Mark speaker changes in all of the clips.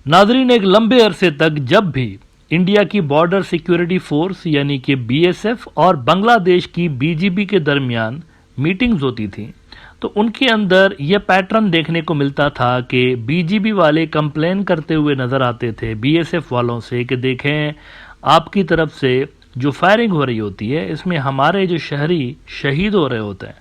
Speaker 1: नाजरीन, एक लंबे अरसे तक जब भी इंडिया की बॉर्डर सिक्योरिटी फोर्स यानी कि बीएसएफ और बांग्लादेश की बीजीबी के दरमियान मीटिंग्स होती थी, तो उनके अंदर यह पैटर्न देखने को मिलता था कि बीजीबी वाले कंप्लेन करते हुए नजर आते थे बीएसएफ वालों से कि देखें, आपकी तरफ से जो फायरिंग हो रही होती है इसमें हमारे जो शहरी शहीद हो रहे होते हैं,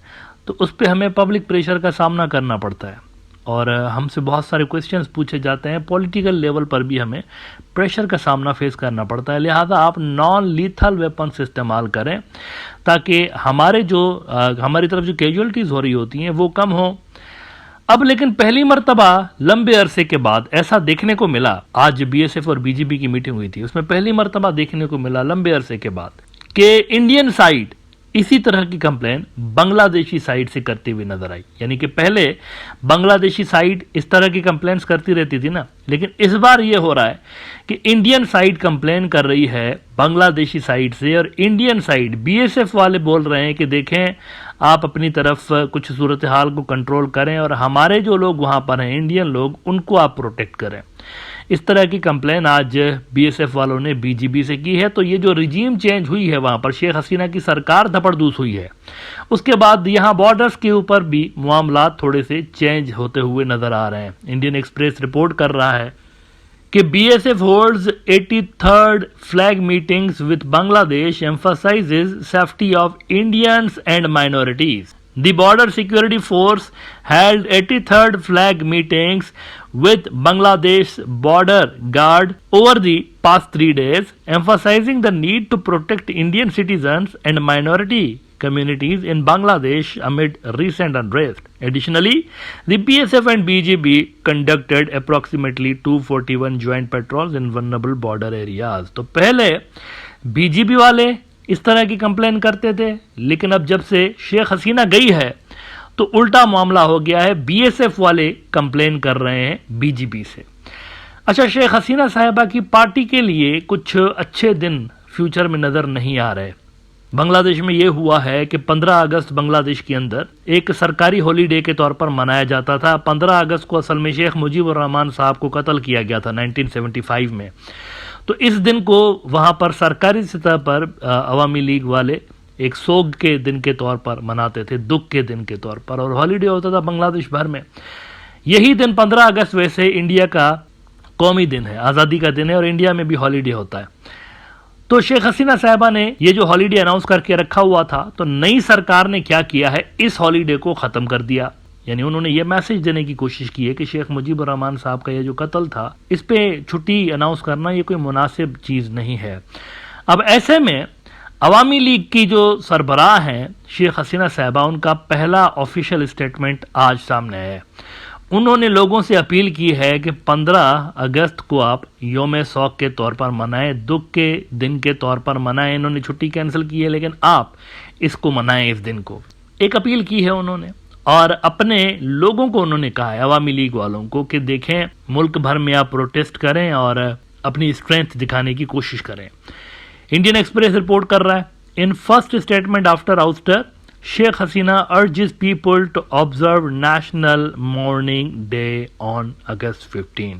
Speaker 1: तो उस पर हमें पब्लिक प्रेशर का सामना करना पड़ता है और हमसे बहुत सारे क्वेश्चंस पूछे जाते हैं। पॉलिटिकल लेवल पर भी हमें प्रेशर का सामना फेस करना पड़ता है। लिहाजा आप नॉन लीथल वेपन्स इस्तेमाल करें ताकि हमारी तरफ जो कैजुअलिटीज़ हो रही होती हैं वो कम हो। अब लेकिन पहली मर्तबा लंबे अरसे के बाद ऐसा देखने को मिला, आज बीएसएफ और बीजीबी की मीटिंग हुई थी, उसमें पहली मर्तबा देखने को मिला लंबे अरसे के बाद कि इंडियन साइड इसी तरह की कंप्लेन बांग्लादेशी साइड से करती हुई नजर आई। यानी कि पहले बांग्लादेशी साइड इस तरह की कंप्लेंट्स करती रहती थी ना, लेकिन इस बार यह हो रहा है कि इंडियन साइड कंप्लेन कर रही है बांग्लादेशी साइड से और इंडियन साइड बीएसएफ वाले बोल रहे हैं कि देखें, आप अपनी तरफ कुछ सूरत हाल को कंट्रोल करें और हमारे जो लोग वहां पर हैं इंडियन लोग, उनको आप प्रोटेक्ट करें। इस तरह की कंप्लेन आज बीएसएफ वालों ने बीजीबी से की है। तो ये जो रिजीम चेंज हुई है, वहां पर शेख हसीना की सरकार धपड़दूस हुई है, उसके बाद यहां बॉर्डर्स के ऊपर भी मामला थोड़े से चेंज होते हुए नजर आ रहे हैं। इंडियन एक्सप्रेस रिपोर्ट कर रहा है कि BSF holds 83rd flag meetings with Bangladesh emphasises safety of Indians and minorities. The Border Security Force held 83rd flag meetings with Bangladesh border guard over the past 3 days, emphasizing the need to protect Indian citizens and minority communities in Bangladesh amid recent unrest. Additionally, the BSF and BGB conducted approximately 241 joint patrols in vulnerable border areas. तो पहले BGB वाले इस तरह की complain करते थे, लेकिन अब जब से शेख हसीना गई है तो उल्टा मामला हो गया है, बीएसएफ वाले कंप्लेन कर रहे हैं बीजीबी से। अच्छा, शेख हसीना साहिबा की पार्टी के लिए कुछ अच्छे दिन फ्यूचर में नजर नहीं आ रहे। बांग्लादेश में यह हुआ है कि 15 अगस्त बांग्लादेश के अंदर एक सरकारी हॉलीडे के तौर पर मनाया जाता था। 15 अगस्त को असल में शेख मुजीबुर रहमान साहब को कत्ल किया गया था 1975 में। तो इस दिन को वहां पर सरकारी सतह पर अवामी लीग वाले एक सोग के दिन के तौर पर मनाते थे, दुख के दिन के तौर पर, और हॉलीडे होता था बांग्लादेश भर में। यही दिन 15 अगस्त वैसे इंडिया का कौमी दिन है, आज़ादी का दिन है, और इंडिया में भी हॉलीडे होता है। तो शेख हसीना साहबा ने ये जो हॉलीडे अनाउंस करके रखा हुआ था, तो नई सरकार ने क्या किया है, इस हॉलीडे को ख़त्म कर दिया। यानी उन्होंने ये मैसेज देने की कोशिश की है कि शेख मुजीबुर रहमान साहब का ये जो कत्ल था, इस पे छुट्टी अनाउंस करना ये कोई मुनासिब चीज़ नहीं है। अब ऐसे में अवामी लीग की जो सरबराह हैं शेख हसीना साहबा, उनका पहला ऑफिशियल स्टेटमेंट आज सामने है। उन्होंने लोगों से अपील की है कि 15 अगस्त को आप योम शौक के तौर पर मनाएं, दुख के दिन के तौर पर मनाएं। इन्होंने छुट्टी कैंसिल की है, लेकिन आप इसको मनाएं, इस दिन को। एक अपील की है उन्होंने, और अपने लोगों को उन्होंने कहा है, अवामी लीग वालों को, कि देखें, मुल्क भर में आप प्रोटेस्ट करें और अपनी स्ट्रेंथ दिखाने की कोशिश करें। इंडियन एक्सप्रेस रिपोर्ट कर रहा है, in first statement after ouster Sheikh Hasina urges people to observe national mourning day on August 15।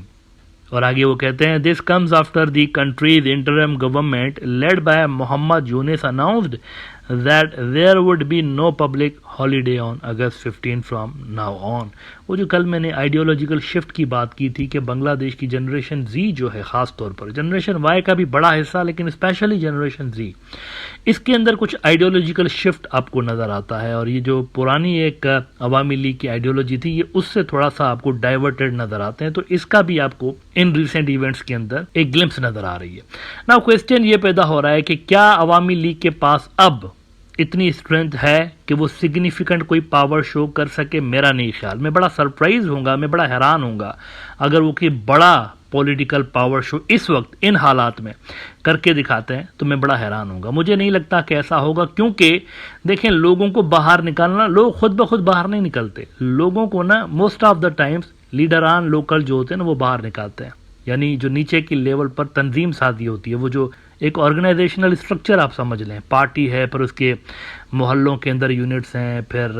Speaker 1: और आगे वो कहते हैं, this comes after the country's interim government led by Muhammad Yunus announced that there would be no public holiday on August 15 from now on। वो जो कल मैंने ideological shift की बात की थी कि बांग्लादेश की जनरेशन जी जो है, ख़ास तौर पर जनरेशन वाई का भी बड़ा हिस्सा, लेकिन स्पेशली जनरेशन जी, इसके अंदर कुछ आइडियोलॉजिकल शिफ्ट आपको नज़र आता है। और ये जो पुरानी एक अवामी लीग की आइडियोलॉजी थी, ये उससे थोड़ा सा आपको डाइवर्टेड नज़र आते हैं। तो इसका भी आपको इन रिसेंट इवेंट्स के अंदर एक ग्लिम्स नज़र आ रही है। नाउ क्वेश्चन ये पैदा हो रहा है कि क्या अवामी लीग के पास अब इतनी स्ट्रेंथ है कि वो सिग्निफिकेंट कोई पावर शो कर सके? मेरा नहीं ख्याल। मैं बड़ा सरप्राइज होऊंगा, मैं बड़ा हैरान होऊंगा अगर वो कोई बड़ा पॉलिटिकल पावर शो इस वक्त इन हालात में करके दिखाते हैं, तो मैं बड़ा हैरान होऊंगा। मुझे नहीं लगता कि ऐसा होगा, क्योंकि देखें, लोगों को बाहर निकालना, लोग खुद ब खुद बाहर नहीं निकलते। लोगों को ना मोस्ट ऑफ द टाइम्स लीडरान लोकल जो होते हैं ना, वो बाहर निकालते हैं। यानी जो नीचे की लेवल पर तंजीम साजी होती है, वो जो एक ऑर्गेनाइजेशनल स्ट्रक्चर आप समझ लें, पार्टी है, पर उसके मोहल्लों के अंदर यूनिट्स हैं, फिर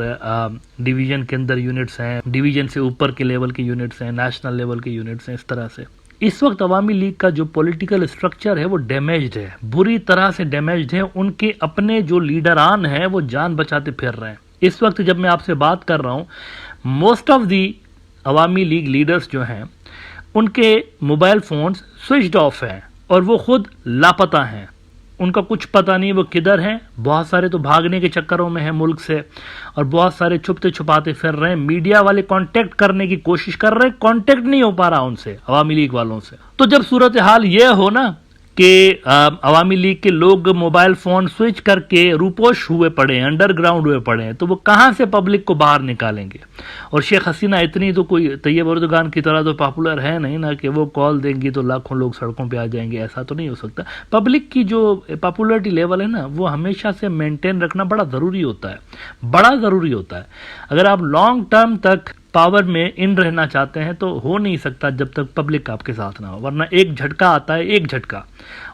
Speaker 1: डिवीजन के अंदर यूनिट्स हैं, डिवीजन से ऊपर के लेवल के यूनिट्स हैं, नेशनल लेवल के यूनिट्स हैं, इस तरह से इस वक्त अवामी लीग का जो पॉलिटिकल स्ट्रक्चर है वो डैमेज्ड है, बुरी तरह से डैमेज्ड है। उनके अपने जो लीडरान हैं वो जान बचाते फिर रहे हैं। इस वक्त जब मैं आपसे बात कर रहा हूँ, most of the Awami league leaders जो हैं उनके मोबाइल फोन्स स्विच्ड ऑफ हैं और वो खुद लापता हैं। उनका कुछ पता नहीं वो किधर हैं। बहुत सारे तो भागने के चक्करों में हैं मुल्क से, और बहुत सारे छुपते छुपाते फिर रहे हैं। मीडिया वाले कांटेक्ट करने की कोशिश कर रहे हैं, कांटेक्ट नहीं हो पा रहा उनसे, अवामी लीग वालों से। तो जब सूरत हाल ये हो ना कि अवामी लीग के लोग मोबाइल फोन स्विच करके रूपोश हुए पड़े हैं, अंडरग्राउंड हुए पड़े हैं, तो वो कहाँ से पब्लिक को बाहर निकालेंगे। और शेख हसीना इतनी तो कोई तैयब अर्दोगान की तरह तो पॉपुलर है नहीं ना कि वो कॉल देंगी तो लाखों लोग सड़कों पे आ जाएंगे, ऐसा तो नहीं हो सकता। पब्लिक की जो पॉपुलरिटी लेवल है ना वो हमेशा से मेंटेन रखना बड़ा ज़रूरी होता है, बड़ा ज़रूरी होता है। अगर आप लॉन्ग टर्म तक पावर में इन रहना चाहते हैं तो हो नहीं सकता जब तक पब्लिक आपके साथ ना हो, वरना एक झटका आता है, एक झटका,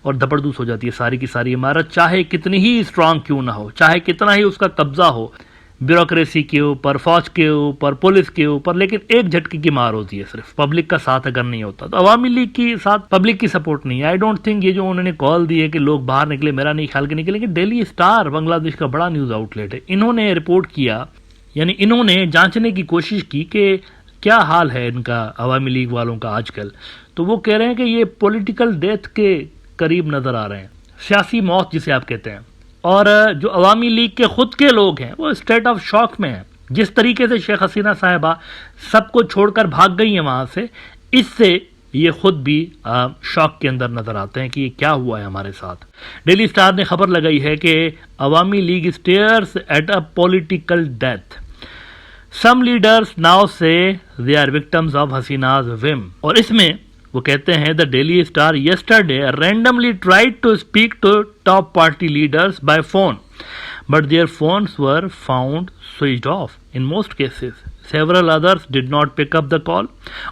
Speaker 1: और धपड़धूस हो जाती है सारी की सारी इमारत, चाहे कितनी ही स्ट्रांग क्यों ना हो, चाहे कितना ही उसका कब्जा हो ब्यूरोक्रेसी के ऊपर, फौज के ऊपर, पुलिस के ऊपर, लेकिन एक झटके की मार होती है सिर्फ, पब्लिक का साथ अगर नहीं होता। तो अवामी लीग की साथ पब्लिक की सपोर्ट नहीं है। आई डोंट थिंक ये जो उन्होंने कॉल दी है कि लोग बाहर निकले, मेरा नहीं ख्याल कि निकलेंगे। डेली स्टार बांग्लादेश का बड़ा न्यूज आउटलेट है, इन्होंने रिपोर्ट किया, यानी इन्होंने जांचने की कोशिश की कि क्या हाल है इनका अवामी लीग वालों का आजकल। तो वो कह रहे हैं कि ये पॉलिटिकल डेथ के करीब नजर आ रहे हैं, सियासी मौत जिसे आप कहते हैं। और जो अवामी लीग के खुद के लोग हैं वो स्टेट ऑफ शॉक में हैं। जिस तरीके से शेख हसीना साहिबा सबको छोड़कर भाग गई हैं वहां से, इससे ये खुद भी शॉक के अंदर नजर आते हैं कि ये क्या हुआ है हमारे साथ। डेली स्टार ने खबर लगाई है कि Awami League stares at a political death, some leaders now say they are victims of Hasina's whim. और इसमें वो कहते हैं the Daily Star yesterday randomly tried to speak to top party leaders by phone, but their phones were found switched off in most cases. Several others did not pick up the call.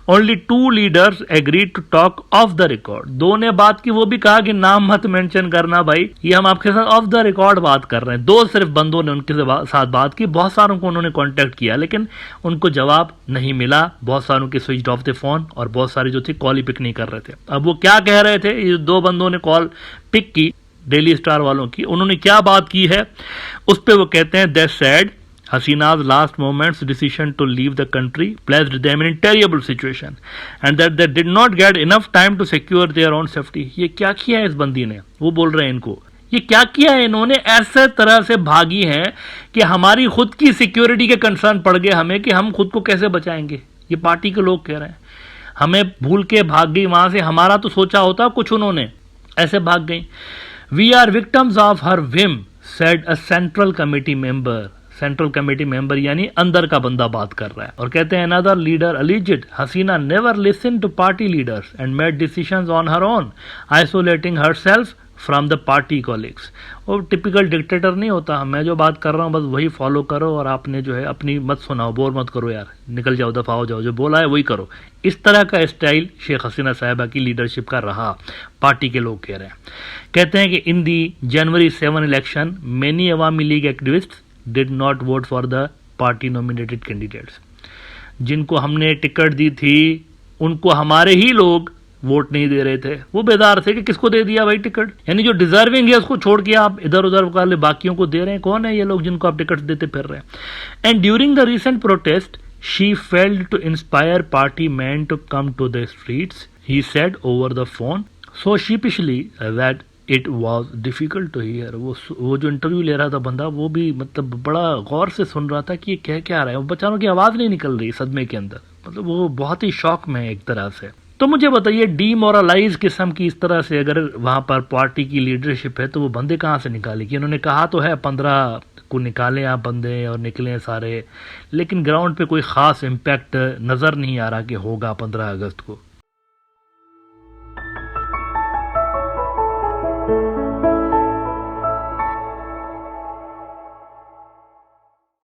Speaker 1: Only 2 leaders agreed to talk off the record. दो ने बात की, वो भी कहा कि नाम मत मेंशन करना भाई, ये हम आपके साथ ऑफ द रिकॉर्ड बात कर रहे हैं। 2 सिर्फ बंदों ने उनके साथ बात की, बहुत सारों को उन्होंने कांटेक्ट किया लेकिन उनको जवाब नहीं मिला। बहुत सारों के स्विच ऑफ थे फोन, और बहुत सारे जो थे कॉल ही पिक नहीं कर रहे थे। अब वो क्या कह रहे थे, ये 2 बंदों ने कॉल पिक की डेली स्टार वालों की, उन्होंने क्या बात की है उस पर वो कहते हैं they said Hasina's last moment's decision to leave the country placed them in a terrible situation and that they did not get enough time to secure their own safety. ये क्या किया है इस बंदी ने, वो बोल रहे हैं इनको, ये क्या किया है इन्होंने, ऐसे तरह से भागी है कि हमारी खुद की सिक्योरिटी के कंसर्न पड़ गए हमें कि हम खुद को कैसे बचाएंगे। ये पार्टी के लोग कह रहे हैं, हमें भूल के भाग गई वहां से, हमारा तो सोचा होता कुछ, उन्होंने ऐसे भाग गई। We are victims of her whim said a central committee member. Central committee member यानी अंदर का बंदा बात कर रहा है, और कहते हैं another leader alleged Hasina never listen to party leaders and made decisions on her own, isolating herself from the party colleagues. वो टिपिकल डिक्टेटर नहीं होता, मैं जो बात कर रहा हूँ बस वही फॉलो करो, और आपने जो है अपनी मत सुनाओ, बोर मत करो यार, निकल जाओ, दफा हो जाओ, जो बोला है वही करो। इस तरह का स्टाइल शेख हसीना साहिबा की लीडरशिप का रहा, पार्टी के लोग कह रहे हैं। कहते हैं कि इन दी जनवरी 7 election many Awami league activists did not vote for the party nominated candidates. जिनको हमने टिकट दी थी उनको हमारे ही लोग वोट नहीं दे रहे थे, वो बेदार थे कि किसको दे दिया भाई टिकट, यानी जो डिजर्विंग है उसको छोड़ के आप इधर उधर वाले बाकियों को दे रहे हैं। कौन है ये लोग जिनको आप टिकट देते फिर रहे हैं। And during the recent protest she failed to inspire party man to come to the streets, he said over the phone so sheepishly that it was difficult to hear. वो जो इंटरव्यू ले रहा था बंदा, वो भी मतलब बड़ा गौर से सुन रहा था कि ये कह क्या रहा है, वो बेचारों की आवाज़ नहीं निकल रही सदमे के अंदर, मतलब वो बहुत ही शॉक में है एक तरह से। तो मुझे बताइए, डीमोरलाइज किस्म की इस तरह से अगर वहाँ पर पार्टी की लीडरशिप है तो वो बंदे कहाँ से निकालेगी। उन्होंने कहा तो है 15 को निकालें आप बंदे और निकलें सारे, लेकिन ग्राउंड पे कोई ख़ास इम्पैक्ट नज़र नहीं आ रहा कि होगा 15 अगस्त को।